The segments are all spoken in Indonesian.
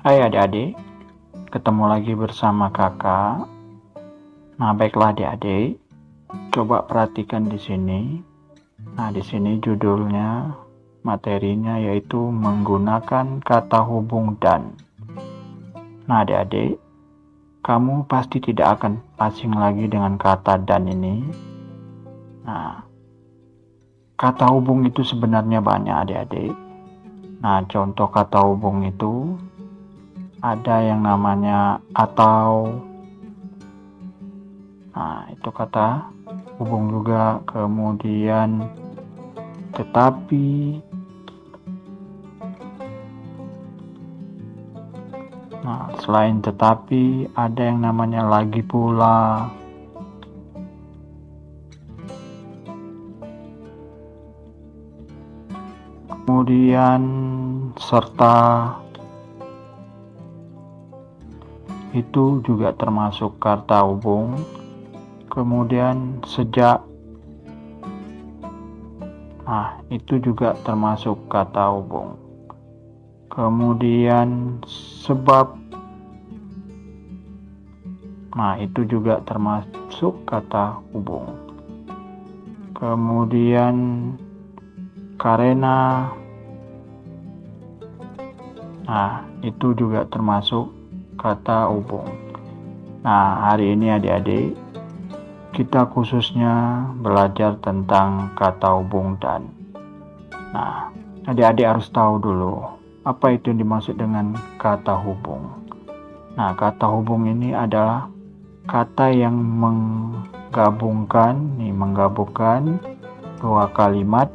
Hai adik-adik, ketemu lagi bersama kakak. Nah, baiklah adik-adik, coba perhatikan di sini. Nah, di sini judulnya, materinya yaitu menggunakan kata hubung dan. Nah, adik-adik, kamu pasti tidak akan asing lagi dengan kata dan ini. Nah, kata hubung itu sebenarnya banyak adik-adik. Nah, contoh kata hubung itu ada yang namanya atau. Nah, itu kata hubung juga. Kemudian tetapi. Nah, selain tetapi ada yang namanya lagi pula. Kemudian serta itu juga termasuk kata hubung. Kemudian sejak, nah itu juga termasuk kata hubung. Kemudian sebab, nah itu juga termasuk kata hubung. Kemudian karena, nah itu juga termasuk kata hubung. Nah, hari ini adik-adik, kita khususnya belajar tentang kata hubung dan. Nah, adik-adik harus tahu dulu apa itu yang dimaksud dengan kata hubung. Nah, kata hubung ini adalah kata yang menggabungkan dua kalimat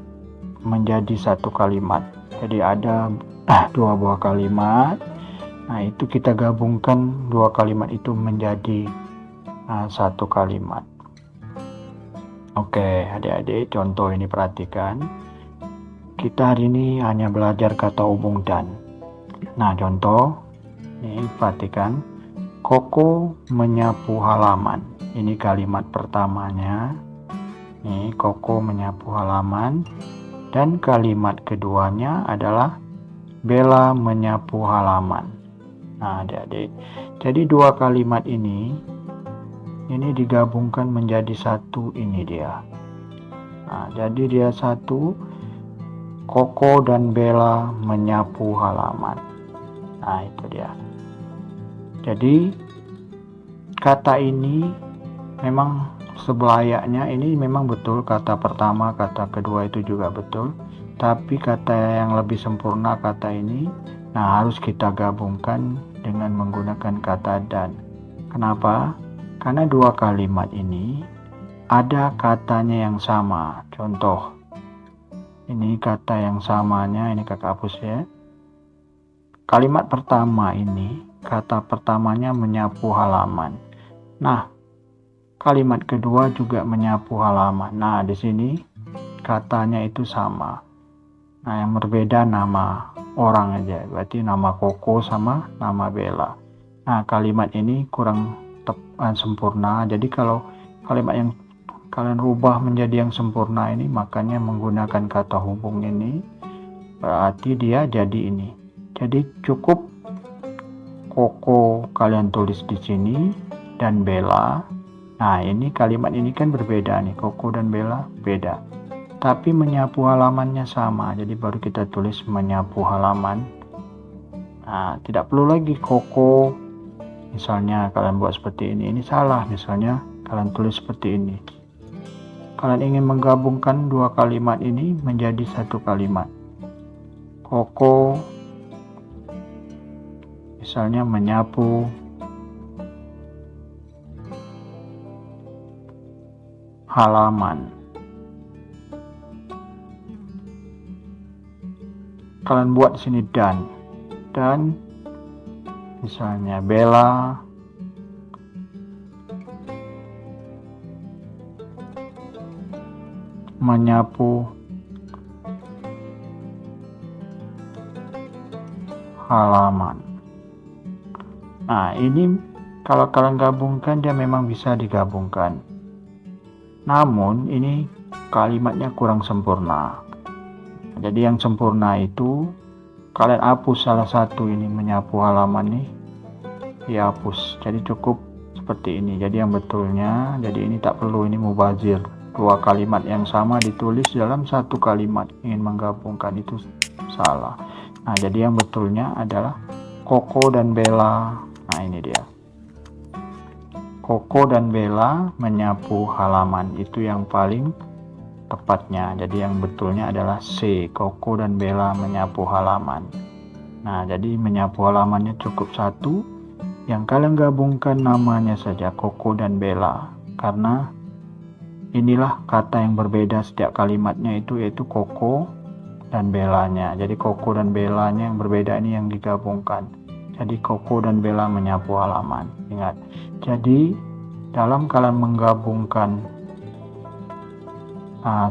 menjadi satu kalimat. Jadi ada dua buah kalimat. Nah, itu kita gabungkan dua kalimat itu menjadi satu kalimat. Oke, adik-adik, contoh ini perhatikan. Kita hari ini hanya belajar kata hubung dan. Nah, contoh ini perhatikan. Koko menyapu halaman. Ini kalimat pertamanya. Nih, Koko menyapu halaman. Dan kalimat keduanya adalah Bella menyapu halaman. Nah, adik-adik. Jadi dua kalimat ini digabungkan menjadi satu, ini dia. Nah, jadi dia satu, Koko dan Bella menyapu halaman. Nah, itu dia. Jadi kata ini memang sebelayaknya, ini memang betul kata pertama, kata kedua itu juga betul. Tapi kata yang lebih sempurna kata ini, nah harus kita gabungkan dengan menggunakan kata dan. Kenapa? Karena dua kalimat ini ada katanya yang sama. Contoh, ini kata yang samanya, ini kakak hapus ya. Kalimat pertama ini, kata pertamanya menyapu halaman. Nah, kalimat kedua juga menyapu halaman. Nah, di sini katanya itu sama. Nah, yang berbeda nama orang aja. Berarti nama Koko sama nama Bella. Nah, kalimat ini kurang sempurna. Jadi kalau kalimat yang kalian rubah menjadi yang sempurna ini, makanya menggunakan kata hubung ini, berarti dia jadi ini. Jadi cukup Koko kalian tulis di sini dan Bella. Nah, ini kalimat ini kan berbeda nih, Koko dan Bella beda. Tapi menyapu halamannya sama, jadi baru kita tulis menyapu halaman. Nah, tidak perlu lagi Koko. Misalnya kalian buat seperti ini salah. Misalnya kalian tulis seperti ini. Kalian ingin menggabungkan dua kalimat ini menjadi satu kalimat. Koko, misalnya menyapu halaman. Kalian buat di sini dan misalnya Bella menyapu halaman. Nah, ini kalau kalian gabungkan dia memang bisa digabungkan. Namun ini kalimatnya kurang sempurna. Jadi yang sempurna itu kalian hapus salah satu ini menyapu halaman nih, dihapus. Jadi cukup seperti ini. Jadi yang betulnya, jadi ini tak perlu ini mubazir. Dua kalimat yang sama ditulis dalam satu kalimat, ingin menggabungkan itu salah. Nah, jadi yang betulnya adalah Koko dan Bella. Nah, ini dia. Koko dan Bella menyapu halaman, itu yang paling tepatnya. Jadi yang betulnya adalah C, Koko dan Bella menyapu halaman. Nah, jadi menyapu halamannya cukup satu. Yang kalian gabungkan namanya saja Koko dan Bella, karena inilah kata yang berbeda setiap kalimatnya itu, yaitu Koko dan Bellanya. Jadi Koko dan Bellanya yang berbeda ini yang digabungkan. Jadi Koko dan Bella menyapu halaman. Ingat. Jadi dalam kalian menggabungkan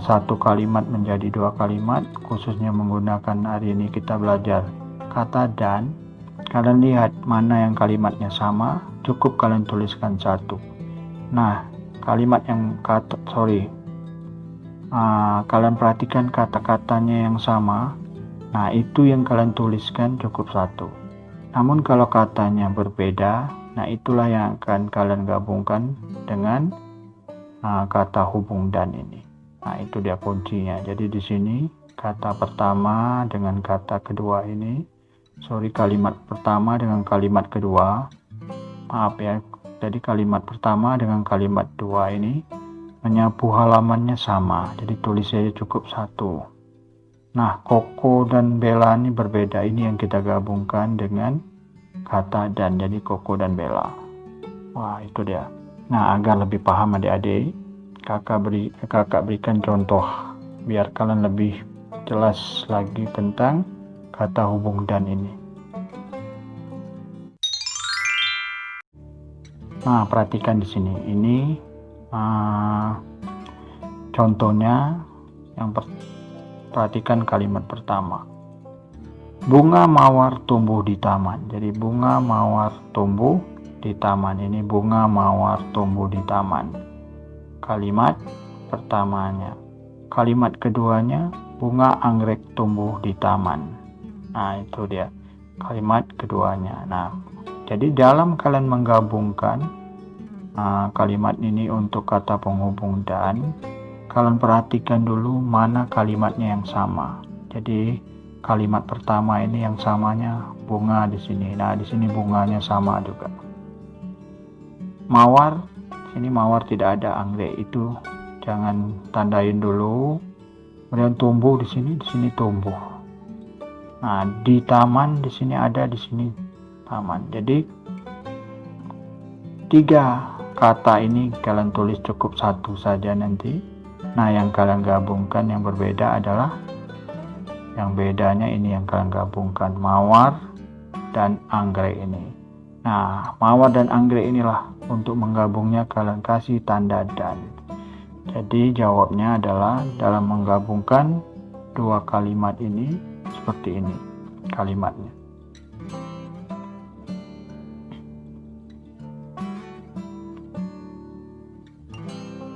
satu kalimat menjadi dua kalimat, khususnya menggunakan hari ini kita belajar kata dan, kalian lihat mana yang kalimatnya sama, cukup kalian tuliskan satu. Nah, kalimat yang kalian perhatikan kata-katanya yang sama, nah itu yang kalian tuliskan cukup satu. Namun kalau katanya berbeda, nah itulah yang akan kalian gabungkan dengan kata hubung dan ini. Nah, itu dia kuncinya. Jadi di sini kata pertama dengan kata kedua ini, kalimat pertama dengan kalimat kedua, maaf ya, jadi kalimat pertama dengan kalimat dua ini menyapu halamannya sama, jadi tulis saja cukup satu. Nah, Koko dan Bella ini berbeda, ini yang kita gabungkan dengan kata dan, jadi Koko dan Bella. Wah, itu dia. Nah, agar lebih paham adik-adik, kakak berikan contoh biar kalian lebih jelas lagi tentang kata hubung dan ini. Nah, perhatikan di sini. Ini contohnya. Perhatikan kalimat pertama. Bunga mawar tumbuh di taman. Jadi bunga mawar tumbuh di taman. Ini bunga mawar tumbuh di taman. Kalimat pertamanya. Kalimat keduanya, bunga anggrek tumbuh di taman. Nah, itu dia kalimat keduanya. Nah, jadi dalam kalian menggabungkan kalimat ini untuk kata penghubung dan, kalian perhatikan dulu mana kalimatnya yang sama. Jadi kalimat pertama ini yang samanya bunga di sini. Nah, di sini bunganya sama juga. Mawar, sini mawar tidak ada anggrek, itu jangan tandain dulu. Kemudian tumbuh di sini tumbuh. Nah, di taman di sini ada, di sini taman. Jadi tiga kata ini kalian tulis cukup satu saja nanti. Nah, yang kalian gabungkan yang berbeda adalah, yang bedanya ini yang kalian gabungkan, mawar dan anggrek ini. Nah, mawar dan anggrek inilah untuk menggabungnya kalian kasih tanda dan. Jadi jawabnya adalah dalam menggabungkan dua kalimat ini seperti ini kalimatnya.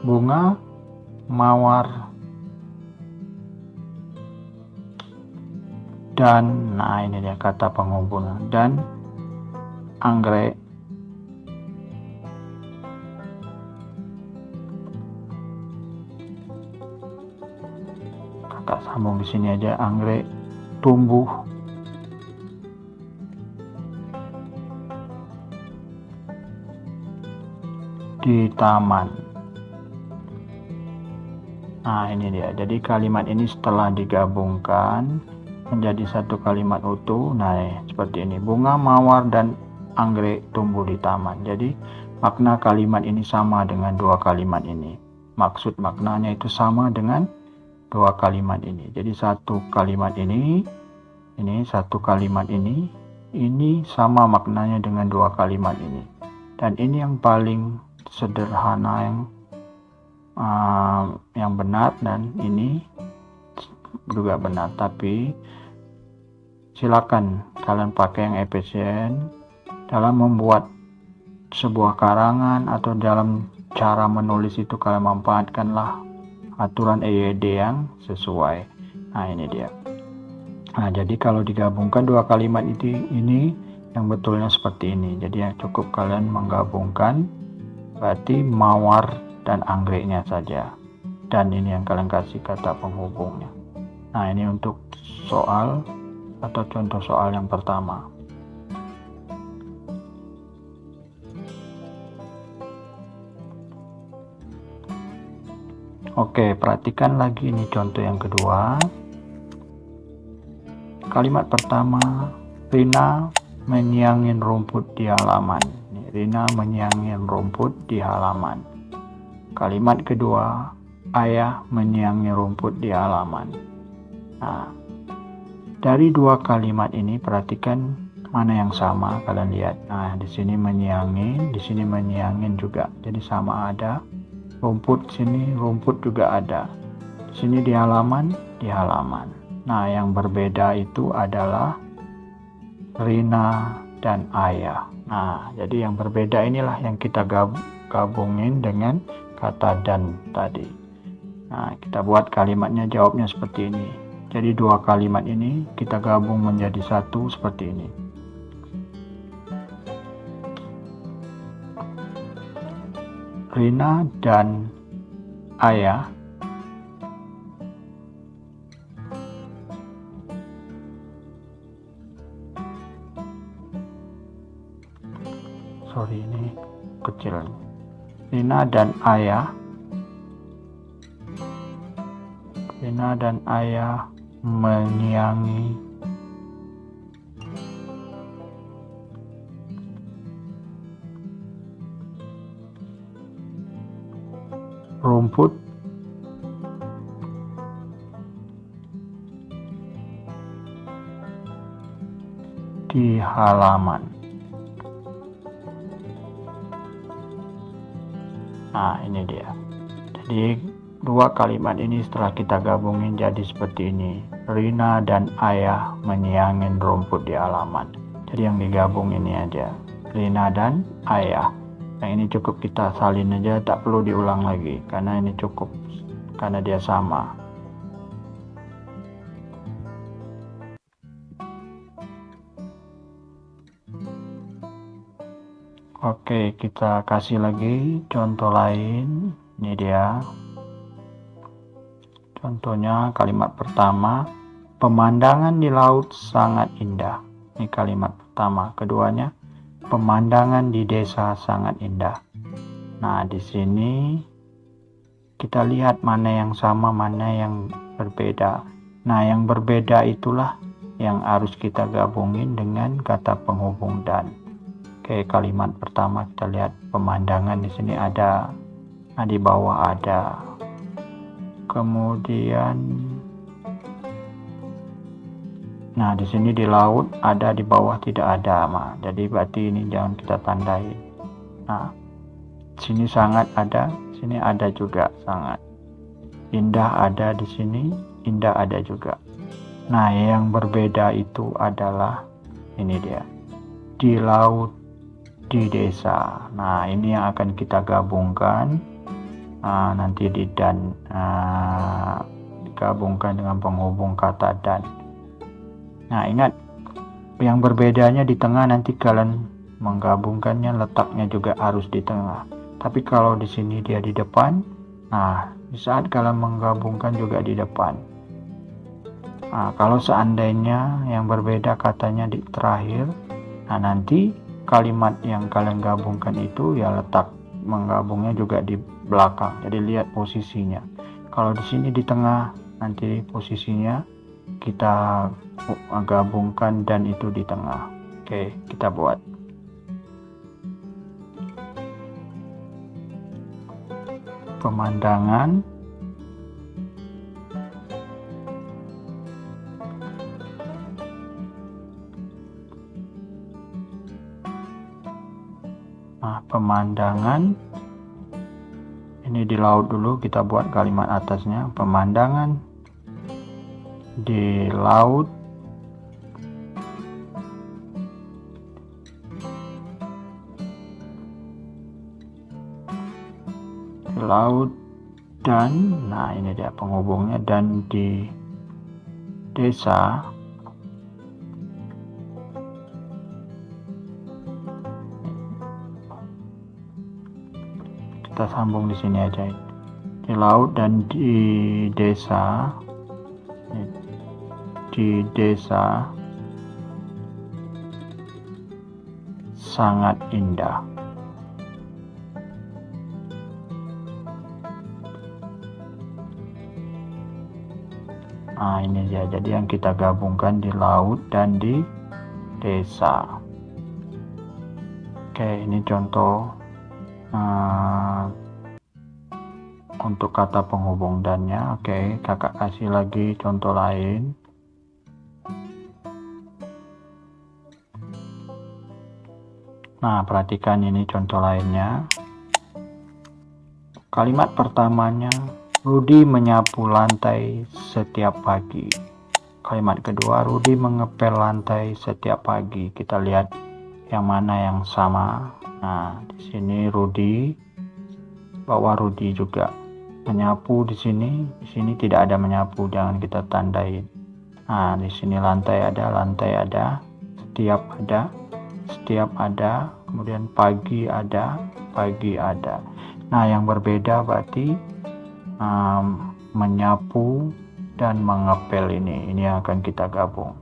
Bunga, mawar, dan, nah ini dia kata penghubung, dan anggrek, kakak sambung di sini aja, anggrek tumbuh di taman. Nah, ini dia. Jadi kalimat ini setelah digabungkan menjadi satu kalimat utuh. Nah, seperti ini. Bunga, mawar, dan anggrek tumbuh di taman. Jadi makna kalimat ini sama dengan dua kalimat ini. Maksud maknanya itu sama dengan dua kalimat ini. Jadi satu kalimat ini satu kalimat ini sama maknanya dengan dua kalimat ini. Dan ini yang paling sederhana, yang benar, dan ini juga benar, tapi silakan kalian pakai yang efisien dalam membuat sebuah karangan atau dalam cara menulis itu. Kalian manfaatkanlah aturan EYD yang sesuai. Nah, ini dia. Nah, jadi kalau digabungkan dua kalimat ini yang betulnya seperti ini. Jadi yang cukup kalian menggabungkan berarti mawar dan anggreknya saja. Dan ini yang kalian kasih kata penghubungnya. Nah, ini untuk soal atau contoh soal yang pertama. Oke, perhatikan lagi ini contoh yang kedua. Kalimat pertama, Rina menyiangin rumput di halaman. Rina menyiangin rumput di halaman. Kalimat kedua, ayah menyiangi rumput di halaman. Nah, dari dua kalimat ini perhatikan mana yang sama, kalian lihat. Nah, di sini menyiangi, di sini menyiangin juga. Jadi sama ada. Rumput sini, rumput juga ada. Di sini di halaman, di halaman. Nah, yang berbeda itu adalah Rina dan ayah. Nah, jadi yang berbeda inilah yang kita gabungin dengan kata dan tadi. Nah, kita buat kalimatnya, jawabnya seperti ini. Jadi dua kalimat ini kita gabung menjadi satu seperti ini. Rina dan ayah ini kecil. Rina dan ayah menyiangi rumput di halaman. Nah, ini dia. Jadi dua kalimat ini setelah kita gabungin jadi seperti ini. Rina dan ayah menyiangin rumput di halaman. Jadi yang digabung ini aja. Rina dan ayah. Yang ini cukup kita salin aja, tak perlu diulang lagi. Karena ini cukup. Karena dia sama. Oke, kita kasih lagi contoh lain. Ini dia. Contohnya kalimat pertama, pemandangan di laut sangat indah. Ini kalimat pertama. Keduanya, pemandangan di desa sangat indah. Nah, di sini kita lihat mana yang sama, mana yang berbeda. Nah, yang berbeda itulah yang harus kita gabungin dengan kata penghubung dan. Oke, kalimat pertama kita lihat pemandangan di sini ada, nah di bawah ada. Kemudian, nah di sini di laut ada, di bawah tidak ada, jadi berarti ini jangan kita tandai. Nah, sini sangat ada, sini ada juga sangat. Indah ada di sini, indah ada juga. Nah, yang berbeda itu adalah ini dia, di laut, di desa. Nah, ini yang akan kita gabungkan nanti di dan digabungkan dengan penghubung kata dan. Nah, ingat yang berbedanya di tengah, nanti kalian menggabungkannya letaknya juga harus di tengah. Tapi kalau di sini dia di depan, nah di saat kalian menggabungkan juga di depan. Nah, kalau seandainya yang berbeda katanya di terakhir, nah nanti kalimat yang kalian gabungkan itu ya letak menggabungnya juga di belakang. Jadi lihat posisinya. Kalau di sini di tengah, nanti posisinya kita gabungkan dan itu di tengah. Oke, kita buat. Pemandangan pemandangan ini di laut dulu, kita buat kalimat atasnya. Pemandangan di laut dan, nah ini dia penghubungnya, dan di desa kita sambung di sini aja, di laut dan di desa. Di desa sangat indah. Nah, ini dia. Jadi yang kita gabungkan di laut dan di desa. Oke, ini contoh untuk kata penghubung dannya. Oke, kakak kasih lagi contoh lain. Nah, perhatikan ini contoh lainnya. Kalimat pertamanya, Rudi menyapu lantai setiap pagi. Kalimat kedua, Rudi mengepel lantai setiap pagi. Kita lihat yang mana yang sama. Nah, di sini Rudi, bahwa Rudi juga menyapu di sini. Di sini tidak ada menyapu, jangan kita tandain. Nah, di sini lantai ada, setiap ada, kemudian pagi ada. Nah, yang berbeda berarti menyapu dan mengepel ini yang akan kita gabung.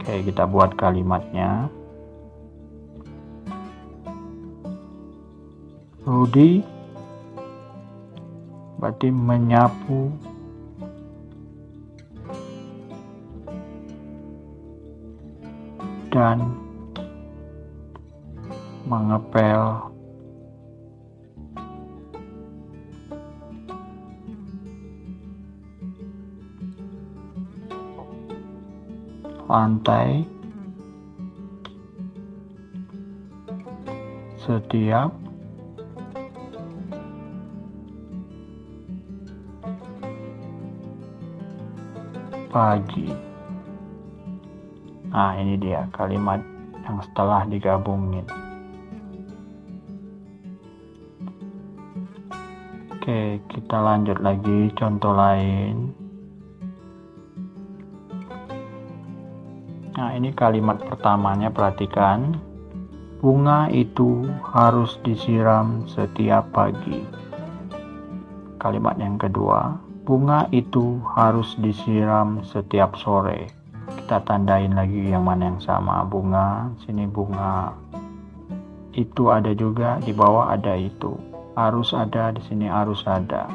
Oke, kita buat kalimatnya. Rudi berarti menyapu dan mengepel lantai setiap pagi. Nah, ini dia kalimat yang setelah digabungin. Oke, kita lanjut lagi contoh lain. Nah, ini kalimat pertamanya, perhatikan. Bunga itu harus disiram setiap pagi. Kalimat yang kedua, bunga itu harus disiram setiap sore. Kita tandain lagi yang mana yang sama. Bunga, sini bunga. Itu ada juga, di bawah ada itu. Harus ada, di sini harus ada.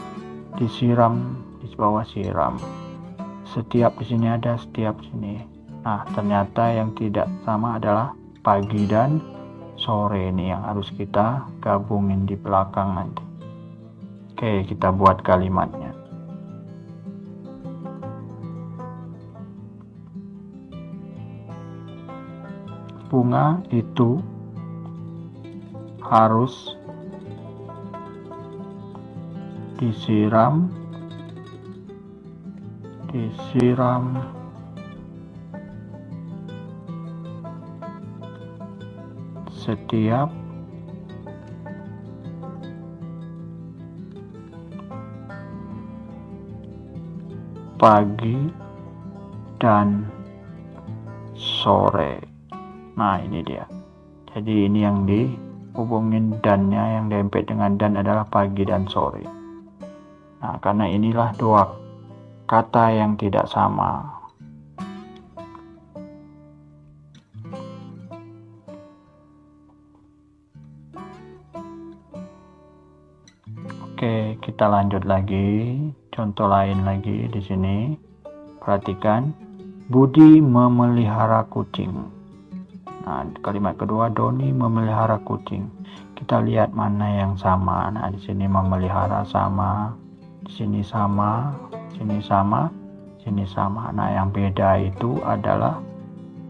Disiram, di bawah siram. Setiap di sini ada, setiap sini. Nah, ternyata yang tidak sama adalah pagi dan sore, ini yang harus kita gabungin di belakang nanti. Oke, kita buat kalimatnya. Bunga itu harus disiram setiap pagi dan sore. Nah, ini dia. Jadi ini yang dihubungin dannya, yang dempet dengan dan adalah pagi dan sore. Nah, karena inilah dua kata yang tidak sama. Oke, kita lanjut lagi. Contoh lain lagi di sini. Perhatikan, Budi memelihara kucing. Nah, kalimat kedua, Doni memelihara kucing. Kita lihat mana yang sama. Nah, di sini memelihara sama, di sini sama, sini sama, sini sama. Nah, yang beda itu adalah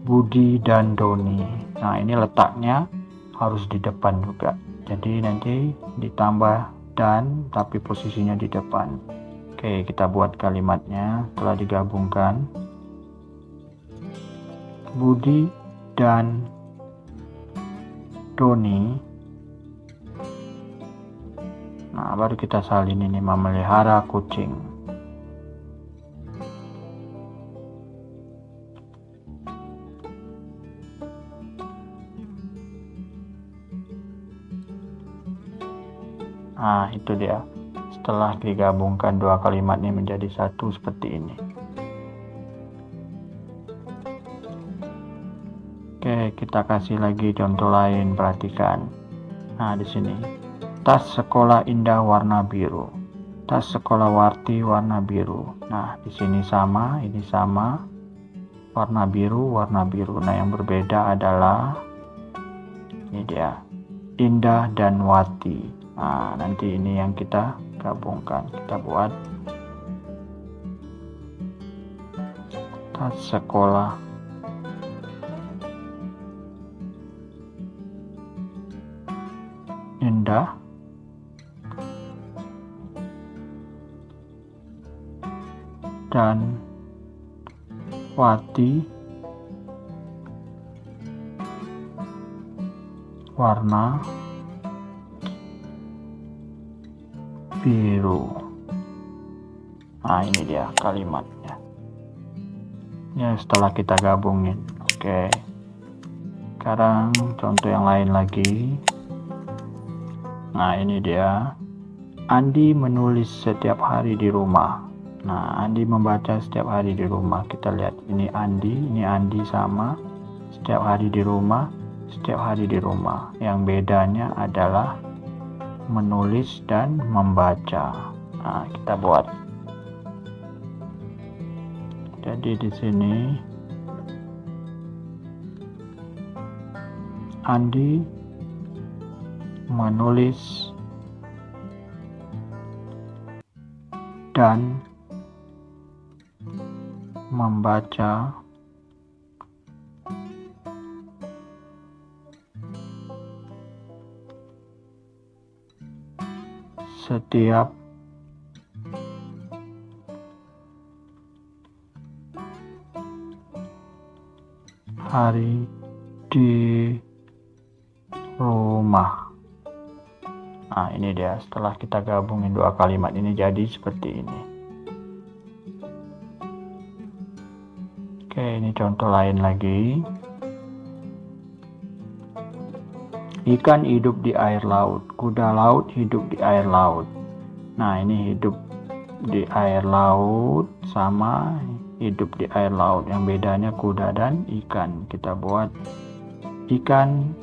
Budi dan Doni. Nah, ini letaknya harus di depan juga. Jadi nanti ditambah dan, tapi posisinya di depan. Oke, kita buat kalimatnya setelah digabungkan. Budi dan Doni. Nah, baru kita salin ini, memelihara kucing. Nah, itu dia. Setelah digabungkan dua kalimat ini menjadi satu seperti ini. Oke, kita kasih lagi contoh lain, perhatikan. Nah, di sini. Tas sekolah Indah warna biru. Tas sekolah Warti warna biru. Nah, di sini sama, ini sama. Warna biru, warna biru. Nah, yang berbeda adalah ini dia. Indah dan Wati. Nah, nanti ini yang kita gabungkan. Kita buat tas sekolah Indah dan Wati warna biru. Nah, ini dia kalimatnya. Ya, setelah kita gabungin. Oke. Sekarang contoh yang lain lagi. Nah, ini dia. Andi menulis setiap hari di rumah. Nah, Andi membaca setiap hari di rumah. Kita lihat, ini Andi sama. Setiap hari di rumah, setiap hari di rumah. Yang bedanya adalah menulis dan membaca. Nah, kita buat. Jadi di sini Andi menulis dan membaca setiap hari di rumah. Nah, ini dia. Setelah kita gabungin dua kalimat ini jadi seperti ini. Oke, ini contoh lain lagi. Ikan hidup di air laut, kuda laut hidup di air laut. Nah, ini hidup di air laut sama hidup di air laut. Yang bedanya kuda dan ikan. Kita buat ikan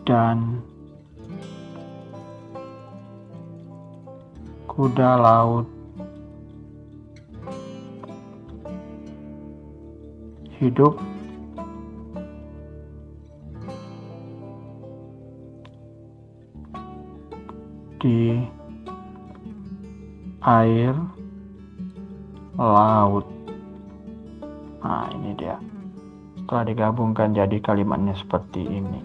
dan kuda laut hidup di air laut. Nah, ini dia. Setelah digabungkan jadi kalimatnya seperti ini.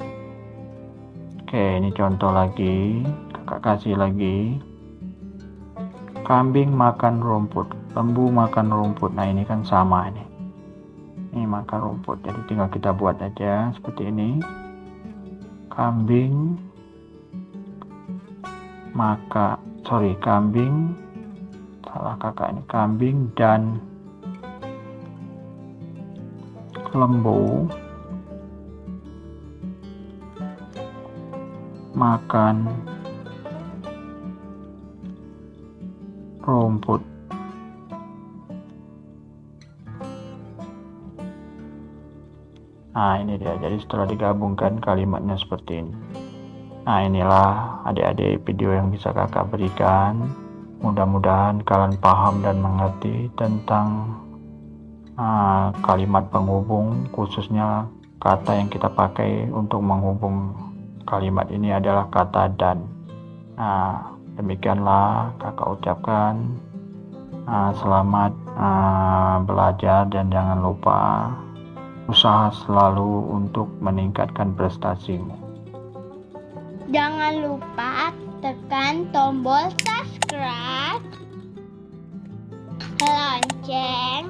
Oke, ini contoh lagi. Kakak kasih lagi. Kambing makan rumput, lembu makan rumput. Nah, ini kan sama ini. Ini makan rumput. Jadi tinggal kita buat aja seperti ini. Kambing salah kakak ini. Kambing dan lembu makan rumput. Nah, ini dia. Jadi setelah digabungkan kalimatnya seperti ini. Nah, inilah adik-adik video yang bisa kakak berikan. Mudah-mudahan kalian paham dan mengerti tentang kalimat penghubung, khususnya kata yang kita pakai untuk menghubung kalimat ini adalah kata dan. Nah, demikianlah kakak ucapkan. Selamat belajar dan jangan lupa usaha selalu untuk meningkatkan prestasimu. Jangan lupa tekan tombol subscribe, lonceng,